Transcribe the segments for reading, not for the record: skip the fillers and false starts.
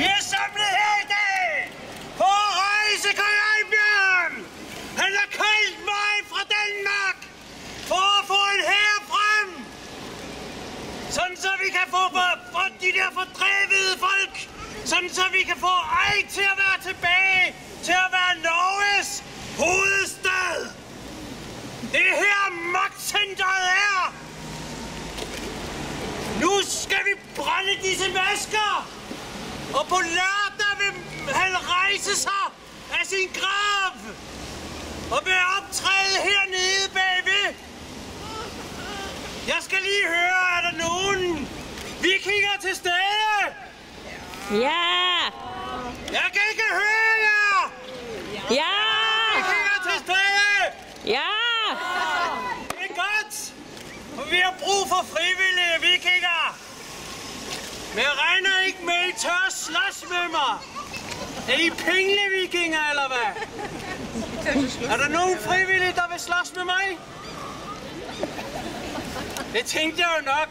Vi er samlet her i dag på at rejse kong Ejdbjørn. Han har kaldt mig fra Danmark for at få en hær frem. Sådan så vi kan få de der fordrevede folk. Sådan så vi kan få Ejd til at være tilbage. Til at være Norges hovedstad. Det er her magtcentret er. Nu skal vi brænde disse masker. Og på lørdag vil han rejse sig af sin grav. Og vil optræde hernede bagved. Jeg skal lige høre, er der nogen vikinger til stede? Ja! Jeg kan ikke høre jer! Ja! Vikinger til stede! Ja! Det er godt! For vi har brug for frivillige vikinger! Men jeg regner ikke med, at I tør at slås med mig! Er I pinglevikinger, eller hvad? Er der nogen frivillige, der vil slås med mig? Det tænkte jeg jo nok.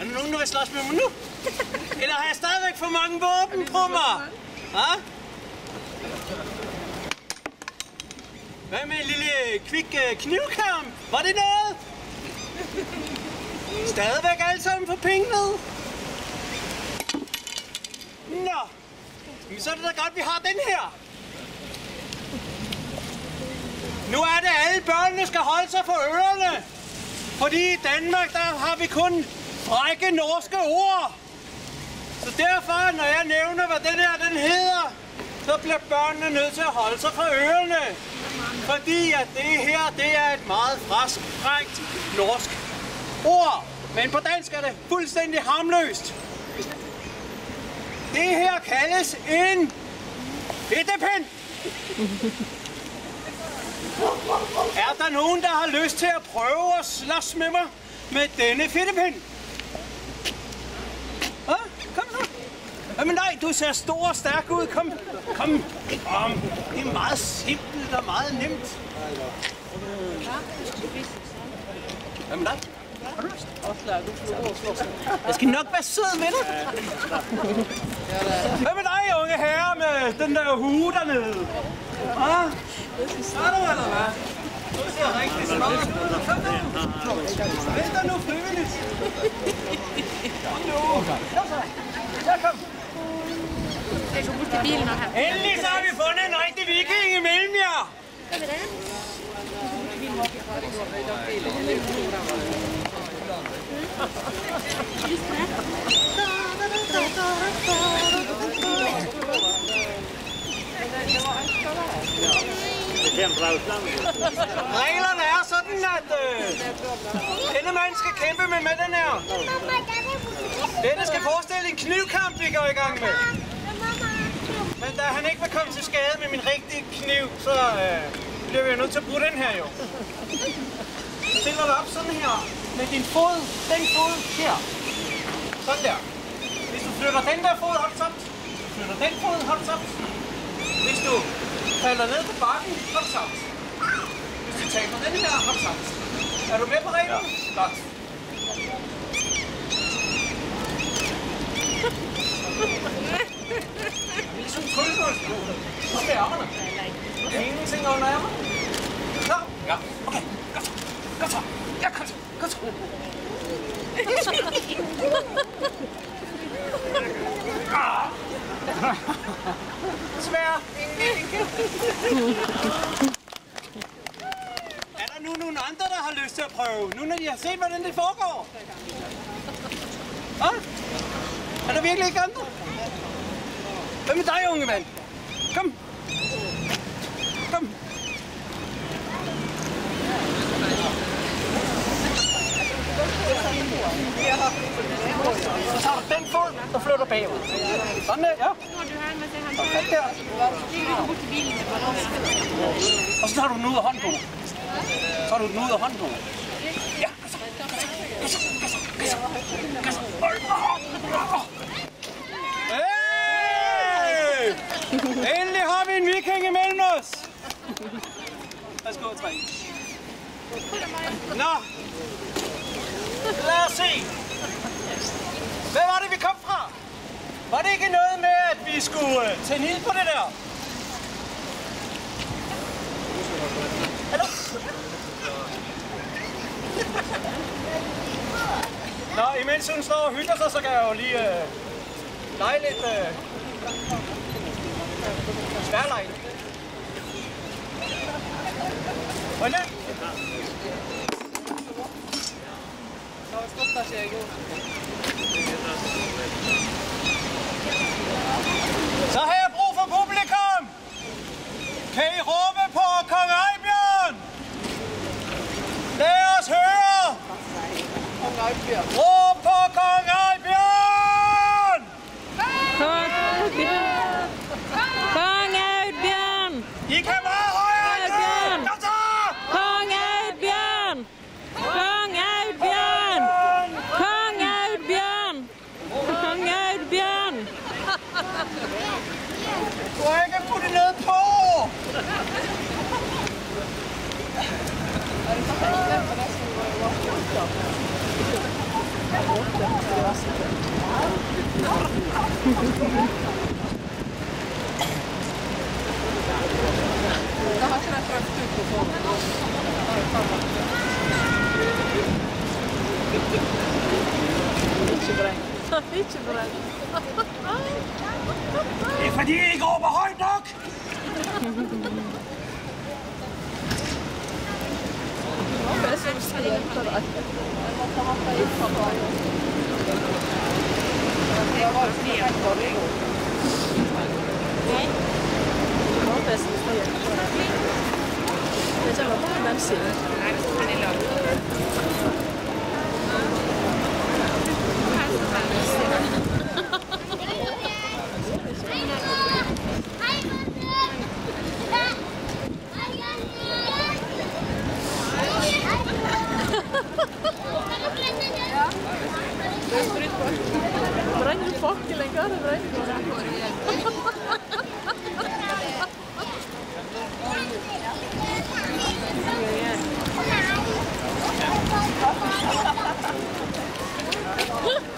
Er der nogen, der vil slås med mig nu? Eller har jeg stadigvæk for mange våben på mig? Ha? Hvad med en lille kvik knivkamp? Var det noget? Stadigvæk alle sammen for penge ned? Nå, men så er det da godt, vi har den her. Nu er det, alle børnene skal holde sig for ørerne. Fordi i Danmark, der har vi kun frække norske ord. Så derfor, når jeg nævner, hvad den her den hedder, så bliver børnene nødt til at holde sig for ørerne. Fordi at det her, det er et meget frækt norsk ord. Men på dansk er det fuldstændig harmløst. Det her kaldes en fedtepind. Er der nogen, der har lyst til at prøve at slås med mig med denne fedtepind? Kom nu. Jamen nej, du ser stor og stærk ud. Kom. Det er meget simpelt og meget nemt. Jamen nej. Har du lyst? Jeg skal nok være sød med dig. Hvad med dig, unge herre, med den der hue dernede? Er du eller hvad? Du ser rigtig smart. Kom nu. Vent dig nu frivilligt. Kom nu. Kom. Endelig så har vi fundet en rigtig viking imellem jer. Reglerne er sådan, at denne mand skal kæmpe med den her. Denne skal forestille en knivkamp, vi går i gang med. Men da han ikke vil komme til skade med min rigtige kniv, så bliver vi nødt til at bruge den her jo. Så stiller du op sådan her med din fod, den fod her. Sådan der. Hvis du flytter den der fod, har du tabt. Hvis du flytter den fod, har du tabt. Hvis du falder ned på bakken, har du tabt. Hvis du taber den her, har du tabt. Er du med på reglen? Ja. Godt. Det er ligesom krøllemål. Så skal ærmerne. Ingenting under ærmer. Nå, ja. Okay, godt. Godt så. Ja, godt så. Svær. Er der nu nogle andre, der har lyst til at prøve? Nu når de har set, hvordan det foregår? Er der virkelig ikke andre? Hvad med dig, unge mand? Kom. Kom. Så tager du den fod, og flytter bagud. Sådan der, ja. Og der. Og så tager du den ud af hånden på mig. Så tager du den ud af hånden på mig. Ja, hey! Endelig har vi en viking imellem os. Værsgo, træk. Nå. Lad os se. Hvad var det, vi kom fra? Var det ikke noget med, at vi skulle tænde ild på det der? Hallo? Nå, imens hun står og hygger sig, så kan jeg jo lige lege lidt sværlege. Hvordan? Så har jeg brug for publikum! Kan I råbe på Kong Ejbjørn? Lad os høre! Råb på Kong Ejbjørn! Kong Ejbjørn! I kan meget højere end det! Kom så! Kong Ejbjørn! Kong Ejbjørn! Kong Ejbjørn! Kong Ejbjørn! Du har ikke puttet noget på! Det er fordi, I ikke råber højt nok!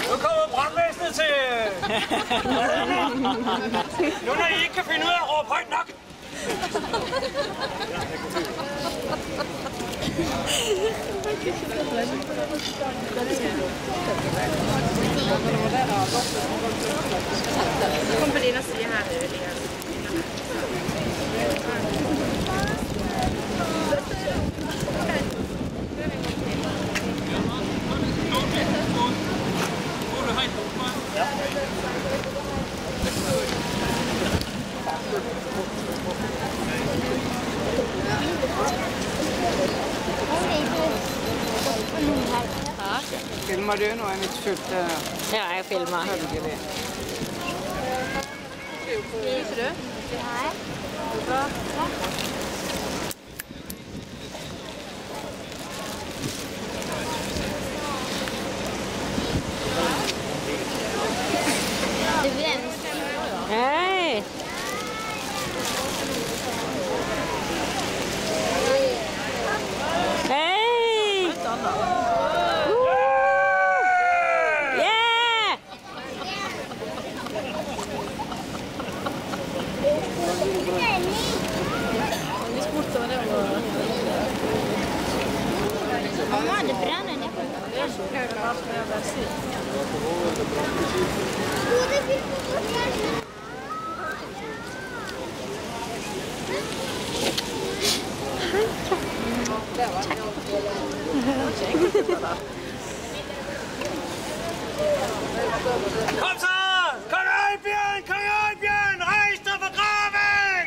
Nu kommer brandvæsenet til... Nu når I ikke kan finde ud af at råbe højt nok. Kom på den og sige her. Filmer du nå en litt fullt? Ja, jeg filmer. Hei! Hei! Yeah! Mamma, det brenner ned. Kom så! Kong Ejbjørn! Kong Ejbjørn! Rejs dig fra graven!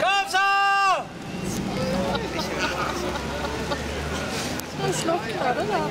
Kom så! Slokker det da?